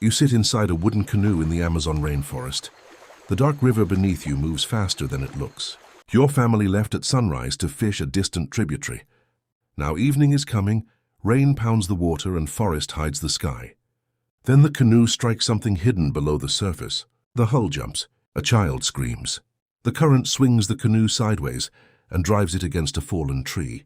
You sit inside a wooden canoe in the Amazon rainforest. The dark river beneath you moves faster than it looks. Your family left at sunrise to fish a distant tributary. Now evening is coming, rain pounds the water and forest hides the sky. Then the canoe strikes something hidden below the surface. The hull jumps. A child screams. The current swings the canoe sideways and drives it against a fallen tree.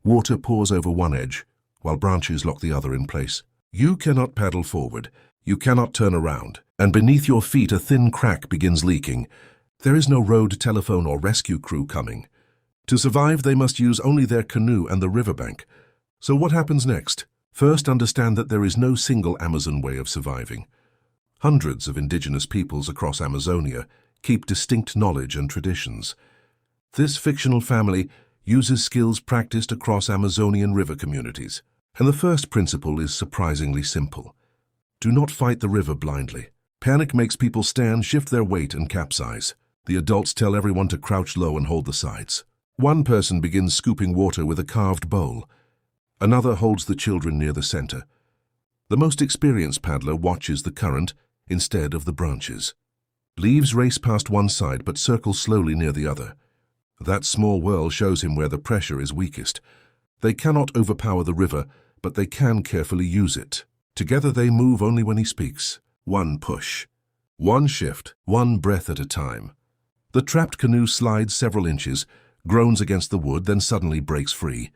Water pours over one edge, while branches lock the other in place. You cannot paddle forward. You cannot turn around, and beneath your feet a thin crack begins leaking. There is no road, telephone, or rescue crew coming. To survive, they must use only their canoe and the riverbank. So what happens next? First, understand that there is no single Amazon way of surviving. Hundreds of indigenous peoples across Amazonia keep distinct knowledge and traditions. This fictional family uses skills practiced across Amazonian river communities. And the first principle is surprisingly simple. Do not fight the river blindly. Panic makes people stand, shift their weight, and capsize. The adults tell everyone to crouch low and hold the sides. One person begins scooping water with a carved bowl. Another holds the children near the center. The most experienced paddler watches the current instead of the branches. Leaves race past one side but circle slowly near the other. That small whirl shows him where the pressure is weakest. They cannot overpower the river, but they can carefully use it. Together they move only when he speaks. One push. One shift, one breath at a time. The trapped canoe slides several inches, groans against the wood, then suddenly breaks free.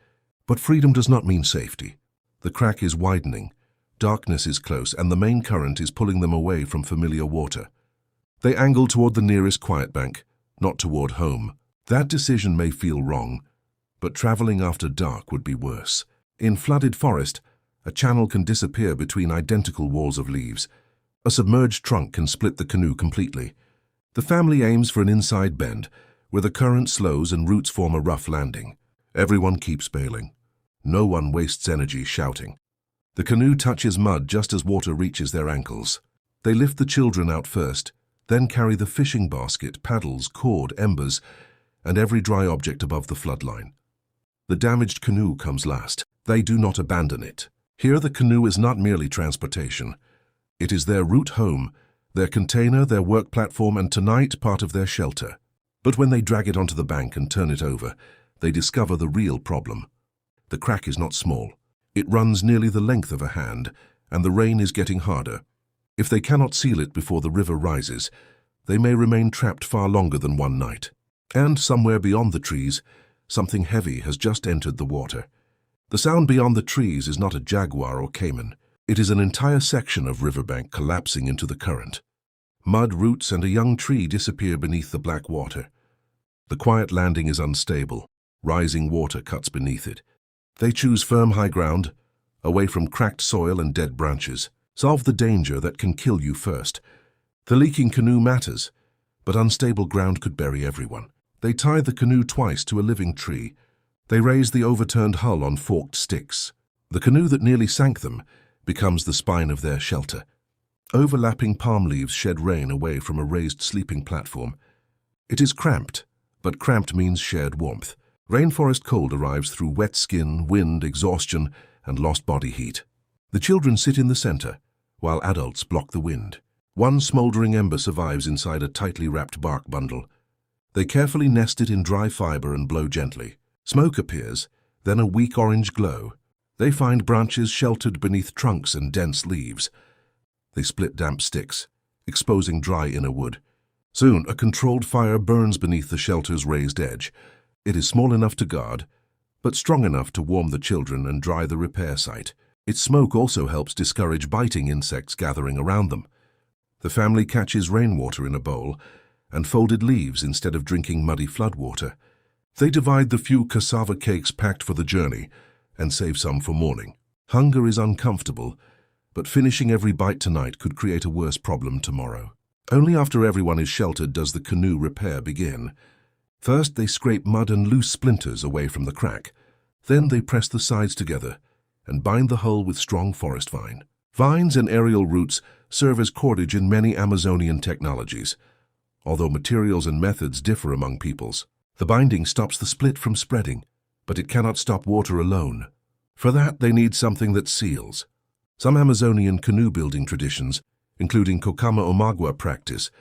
But freedom does not mean safety. The crack is widening. Darkness is close, and the main current is pulling them away from familiar water. They angle toward the nearest quiet bank, not toward home. That decision may feel wrong, but traveling after dark would be worse. In flooded forest, a channel can disappear between identical walls of leaves. A submerged trunk can split the canoe completely. The family aims for an inside bend, where the current slows and roots form a rough landing. Everyone keeps bailing. No one wastes energy shouting. The canoe touches mud just as water reaches their ankles. They lift the children out first, then carry the fishing basket, paddles, cord, embers, and every dry object above the floodline. The damaged canoe comes last. They do not abandon it. Here the canoe is not merely transportation. It is their route home, their container, their work platform, and tonight part of their shelter. But when they drag it onto the bank and turn it over, they discover the real problem. The crack is not small. It runs nearly the length of a hand, and the rain is getting harder. If they cannot seal it before the river rises, they may remain trapped far longer than one night. And somewhere beyond the trees, something heavy has just entered the water. The sound beyond the trees is not a jaguar or caiman. It is an entire section of riverbank collapsing into the current. Mud, roots, and a young tree disappear beneath the black water. The quiet landing is unstable. Rising water cuts beneath it. They choose firm high ground, away from cracked soil and dead branches. Solve the danger that can kill you first. The leaking canoe matters, but unstable ground could bury everyone. They tie the canoe twice to a living tree. They raise the overturned hull on forked sticks. The canoe that nearly sank them becomes the spine of their shelter. Overlapping palm leaves shed rain away from a raised sleeping platform. It is cramped, but cramped means shared warmth. Rainforest cold arrives through wet skin, wind, exhaustion, and lost body heat. The children sit in the center, while adults block the wind. One smoldering ember survives inside a tightly wrapped bark bundle. They carefully nest it in dry fiber and blow gently. Smoke appears, then a weak orange glow. They find branches sheltered beneath trunks and dense leaves. They split damp sticks, exposing dry inner wood. Soon, a controlled fire burns beneath the shelter's raised edge. It is small enough to guard, but strong enough to warm the children and dry the repair site. Its smoke also helps discourage biting insects gathering around them. The family catches rainwater in a bowl and folded leaves instead of drinking muddy floodwater. They divide the few cassava cakes packed for the journey and save some for morning. Hunger is uncomfortable, but finishing every bite tonight could create a worse problem tomorrow. Only after everyone is sheltered does the canoe repair begin. First, they scrape mud and loose splinters away from the crack. Then they press the sides together and bind the hull with strong forest vine. Vines and aerial roots serve as cordage in many Amazonian technologies, although materials and methods differ among peoples. The binding stops the split from spreading, but it cannot stop water alone. For that, they need something that seals. Some Amazonian canoe-building traditions including Kokama Omagua practice,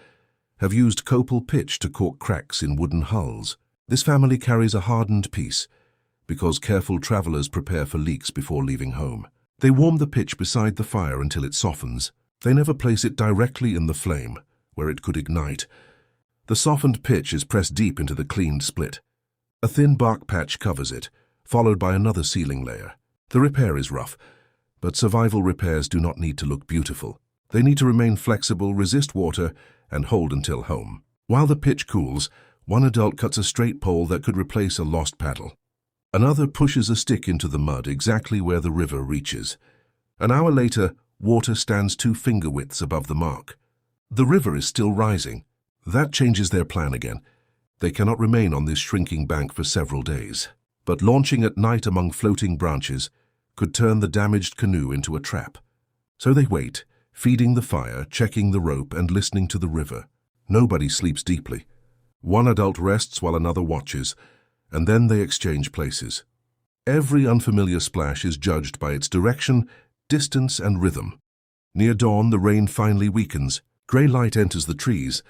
have used copal pitch to caulk cracks in wooden hulls. This family carries a hardened piece because careful travelers prepare for leaks before leaving home. They warm the pitch beside the fire until it softens. They never place it directly in the flame, where it could ignite. The softened pitch is pressed deep into the cleaned split. A thin bark patch covers it, followed by another sealing layer. The repair is rough, but survival repairs do not need to look beautiful. They need to remain flexible, resist water, and hold until home. While the pitch cools, one adult cuts a straight pole that could replace a lost paddle. Another pushes a stick into the mud exactly where the river reaches. An hour later, water stands 2 finger widths above the mark. The river is still rising. That changes their plan again. They cannot remain on this shrinking bank for several days. But launching at night among floating branches could turn the damaged canoe into a trap. So they wait, feeding the fire, checking the rope, and listening to the river. Nobody sleeps deeply. One adult rests while another watches, and then they exchange places. Every unfamiliar splash is judged by its direction, distance, and rhythm. Near dawn, the rain finally weakens. Grey light enters the trees,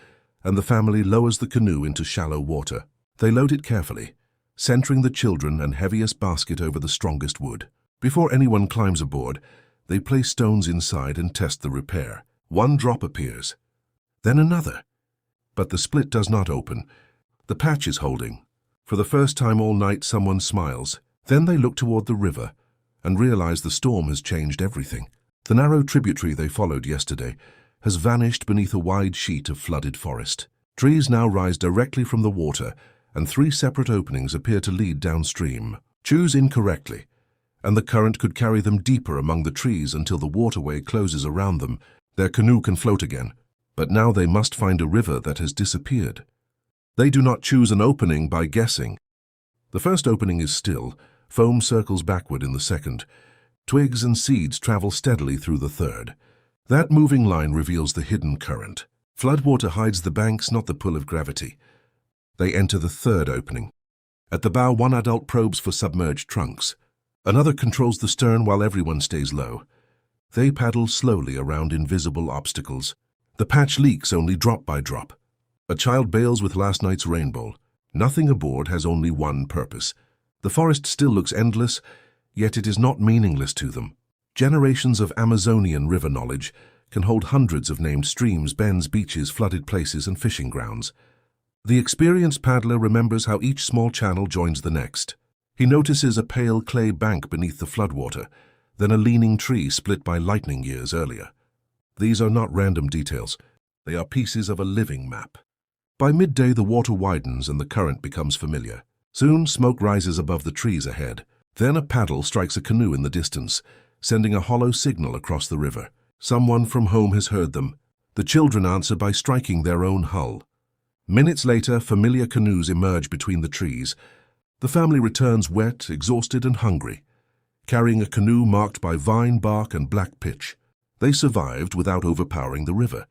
and the family lowers the canoe into shallow water. They load it carefully, centering the children and heaviest basket over the strongest wood. Before anyone climbs aboard, they place stones inside and test the repair. One drop appears, then another. But the split does not open. The patch is holding. For the first time all night, someone smiles. Then they look toward the river and realize the storm has changed everything. The narrow tributary they followed yesterday has vanished beneath a wide sheet of flooded forest. Trees now rise directly from the water, and 3 separate openings appear to lead downstream. Choose incorrectly, and the current could carry them deeper among the trees until the waterway closes around them. Their canoe can float again, but now they must find a river that has disappeared. They do not choose an opening by guessing. The first opening is still. Foam circles backward in the second. Twigs and seeds travel steadily through the third. That moving line reveals the hidden current. Floodwater hides the banks, not the pull of gravity. They enter the third opening. At the bow, one adult probes for submerged trunks. Another controls the stern while everyone stays low. They paddle slowly around invisible obstacles. The patch leaks only drop by drop. A child bails with last night's rain bowl. Nothing aboard has only one purpose. The forest still looks endless, yet it is not meaningless to them. Generations of Amazonian river knowledge can hold hundreds of named streams, bends, beaches, flooded places, and fishing grounds. The experienced paddler remembers how each small channel joins the next. He notices a pale clay bank beneath the floodwater, then a leaning tree split by lightning years earlier. These are not random details. They are pieces of a living map. By midday, the water widens and the current becomes familiar. Soon, smoke rises above the trees ahead. Then a paddle strikes a canoe in the distance, sending a hollow signal across the river. Someone from home has heard them. The children answer by striking their own hull. Minutes later, familiar canoes emerge between the trees. The family returns wet, exhausted, and hungry, carrying a canoe marked by vine bark and black pitch. They survived without overpowering the river.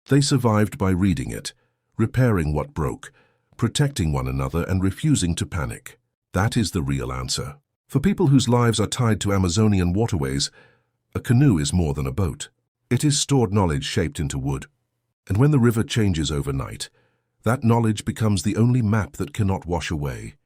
They survived by reading it, repairing what broke, protecting one another, and refusing to panic. That is the real answer. For people whose lives are tied to Amazonian waterways, a canoe is more than a boat. It is stored knowledge shaped into wood. And when the river changes overnight, that knowledge becomes the only map that cannot wash away.